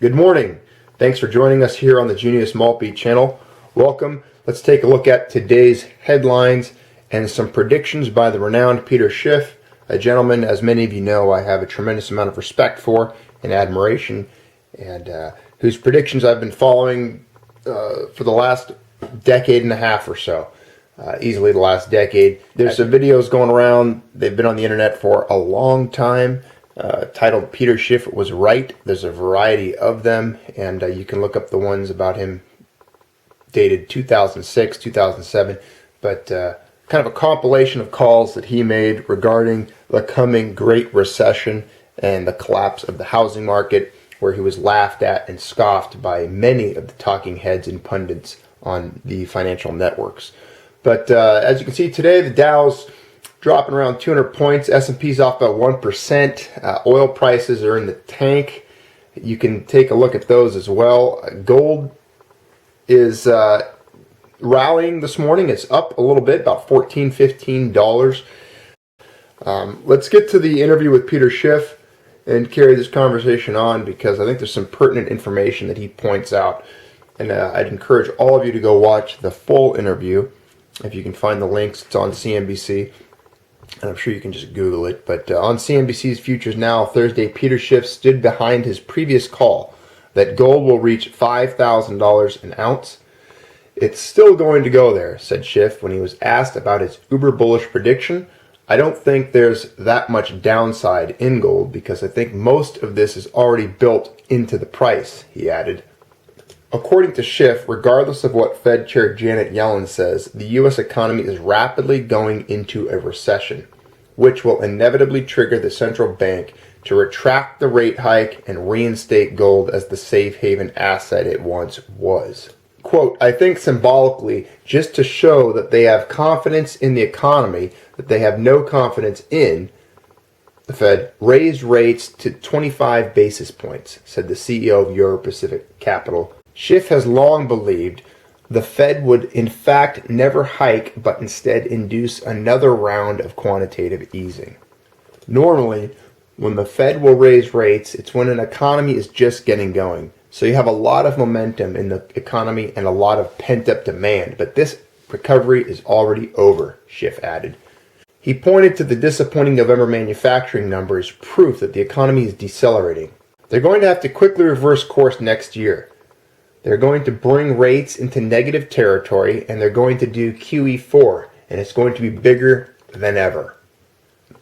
Good morning. Thanks for joining us here on the Junius Maltby channel. Welcome. Let's take a look at today's headlines and some predictions by the renowned Peter Schiff, a gentleman, as many of you know, I have a tremendous amount of respect for and admiration, and whose predictions I've been following for the last decade and a half or so. Easily the last decade. There's some videos going around. They've been on the internet for a long time. Titled Peter Schiff Was Right. There's a variety of them, and you can look up the ones about him dated 2006, 2007, but kind of a compilation of calls that he made regarding the coming Great Recession and the collapse of the housing market, where he was laughed at and scoffed by many of the talking heads and pundits on the financial networks. But as you can see today, the Dow's dropping around 200 points. S&P's off about 1%. Oil prices are in the tank. You can take a look at those as well. Gold is rallying this morning. It's up a little bit, about $14, $15. Let's get to the interview with Peter Schiff and carry this conversation on, because I think there's some pertinent information that he points out. And I'd encourage all of you to go watch the full interview. If you can find the links, it's on CNBC. And I'm sure you can just Google it. But on CNBC's Futures Now Thursday, Peter Schiff stood behind his previous call that gold will reach $5,000 an ounce. It's still going to go there, said Schiff when he was asked about his uber bullish prediction. I don't think there's that much downside in gold, because I think most of this is already built into the price, he added. According to Schiff, regardless of what Fed Chair Janet Yellen says, the U.S. economy is rapidly going into a recession, which will inevitably trigger the central bank to retract the rate hike and reinstate gold as the safe haven asset it once was. Quote, I think symbolically, just to show that they have confidence in the economy that they have no confidence in, the Fed raised rates to 25 basis points, said the CEO of Euro Pacific Capital. Schiff has long believed the Fed would in fact never hike, but instead induce another round of quantitative easing. Normally, when the Fed will raise rates, it's when an economy is just getting going. So you have a lot of momentum in the economy and a lot of pent-up demand. But this recovery is already over, Schiff added. He pointed to the disappointing November manufacturing number as proof that the economy is decelerating. They're going to have to quickly reverse course next year. They're going to bring rates into negative territory, and they're going to do QE4, and it's going to be bigger than ever.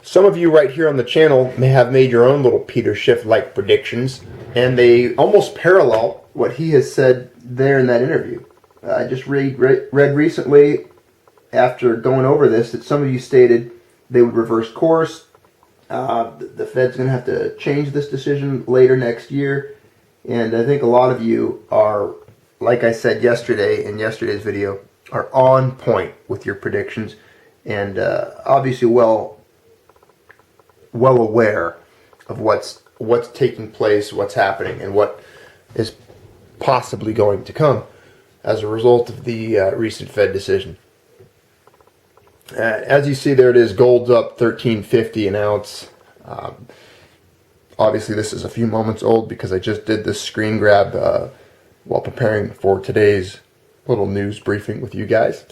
Some of you right here on the channel may have made your own little Peter Schiff-like predictions, and they almost parallel what he has said there in that interview. I just read recently, after going over this, that some of you stated they would reverse course. The Fed's going to have to change this decision later next year. And I think a lot of you are, like I said yesterday in yesterday's video, are on point with your predictions, and obviously well aware of what's taking place, what's happening, and what is possibly going to come as a result of the recent Fed decision. As you see there, it is. Gold's up $13.50 an ounce. Obviously, this is a few moments old because I just did this screen grab while preparing for today's little news briefing with you guys.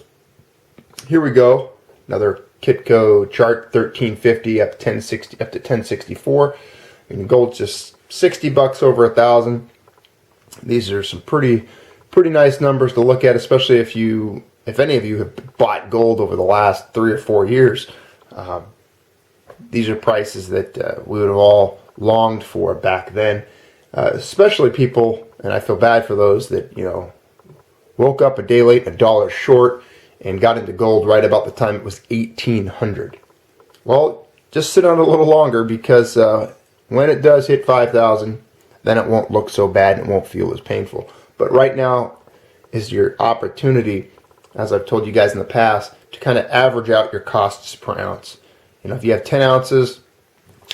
Here we go. Another Kitco chart, $13.50 up to $10.64. And gold's just $60 over 1,000. These are some pretty nice numbers to look at, especially if any of you have bought gold over the last 3 or 4 years. These are prices that we would have all longed for back then, especially people, and I feel bad for those that, woke up a day late, $1 short, and got into gold right about the time it was 1,800. Well, just sit on it a little longer, because when it does hit 5,000, then it won't look so bad and it won't feel as painful. But right now is your opportunity, as I've told you guys in the past, to kind of average out your costs per ounce. If you have 10 ounces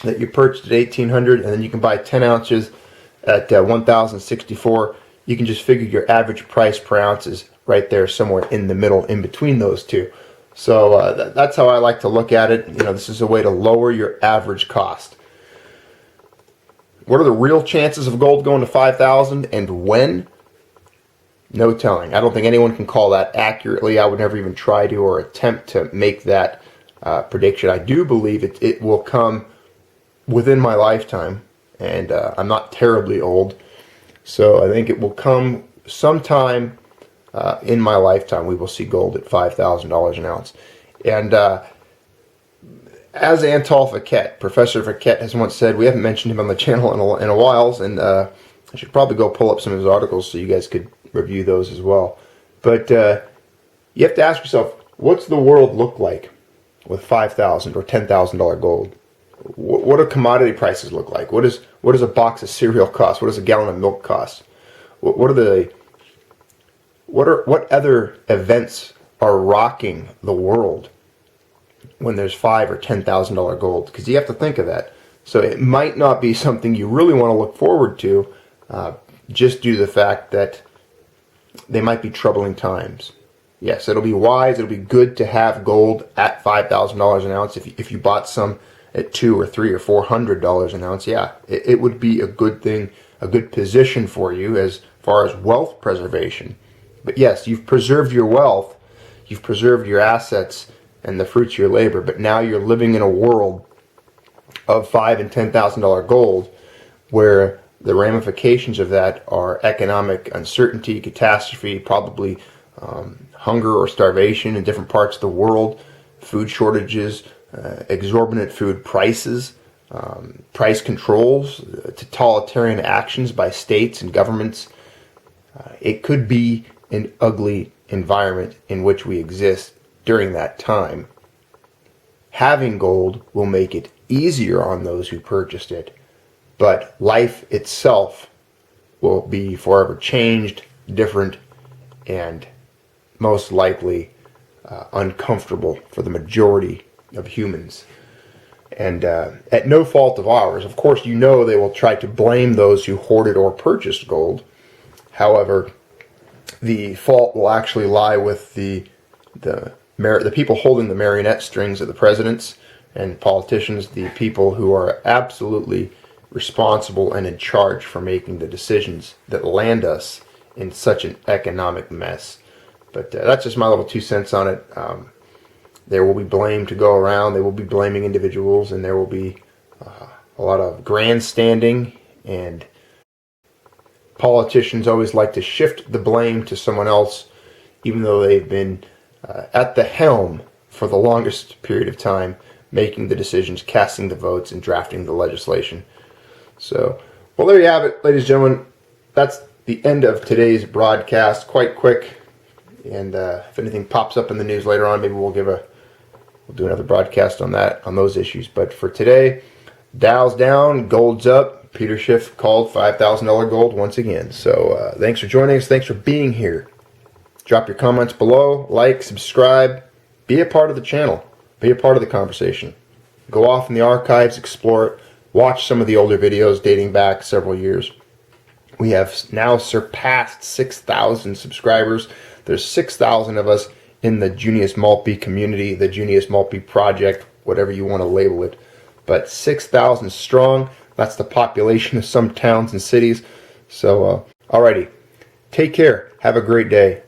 that you purchased at 1,800, and then you can buy 10 ounces at 1,064, you can just figure your average price per ounce is right there somewhere in the middle, in between those two. So that's how I like to look at it. This is a way to lower your average cost. What are the real chances of gold going to 5,000 and when? No telling. I don't think anyone can call that accurately. I would never even try to or attempt to make that prediction. I do believe it will come within my lifetime, and I'm not terribly old, so I think it will come sometime in my lifetime. We will see gold at $5,000 an ounce. And as Antal Faquette, Professor Faquette, has once said, we haven't mentioned him on the channel in a while, and I should probably go pull up some of his articles so you guys could review those as well. But you have to ask yourself, what's the world look like with $5,000 or $10,000 gold? What do commodity prices look like? What does a box of cereal cost? What does a gallon of milk cost? What other events are rocking the world when there's $5,000 or $10,000 gold? Because you have to think of that. So it might not be something you really want to look forward to, just due to the fact that they might be troubling times. Yes, it'll be wise. It'll be good to have gold at $5,000 an ounce. If you bought some at $200 or $300 or $400 an ounce, yeah, it would be a good thing, a good position for you as far as wealth preservation. But yes, you've preserved your wealth, you've preserved your assets and the fruits of your labor, but now you're living in a world of $5,000 and $10,000 gold where the ramifications of that are economic uncertainty, catastrophe, probably hunger or starvation in different parts of the world, food shortages, exorbitant food prices, price controls, totalitarian actions by states and governments. It could be an ugly environment in which we exist during that time. Having gold will make it easier on those who purchased it, but life itself will be forever changed, different, and most likely uncomfortable for the majority of humans. And at no fault of ours. Of course, you know they will try to blame those who hoarded or purchased gold. However, the fault will actually lie with the people holding the marionette strings of the presidents and politicians, the people who are absolutely responsible and in charge for making the decisions that land us in such an economic mess. But that's just my little 2 cents on it. There will be blame to go around. They will be blaming individuals, and there will be a lot of grandstanding, and politicians always like to shift the blame to someone else, even though they've been at the helm for the longest period of time, making the decisions, casting the votes, and drafting the legislation. So, well, there you have it, ladies and gentlemen. That's the end of today's broadcast. Quite quick. And if anything pops up in the news later on, maybe we'll do another broadcast on those issues. But for today, Dow's down, gold's up. Peter Schiff called $5,000 gold once again. So thanks for joining us. Thanks for being here. Drop your comments below, like, subscribe, be a part of the channel, be a part of the conversation. Go off in the archives, explore it, watch some of the older videos dating back several years. We have now surpassed 6,000 subscribers. There's 6,000 of us in the Junius Maltby community, the Junius Maltby project, whatever you want to label it. But 6,000 strong, that's the population of some towns and cities. So, alrighty, take care. Have a great day.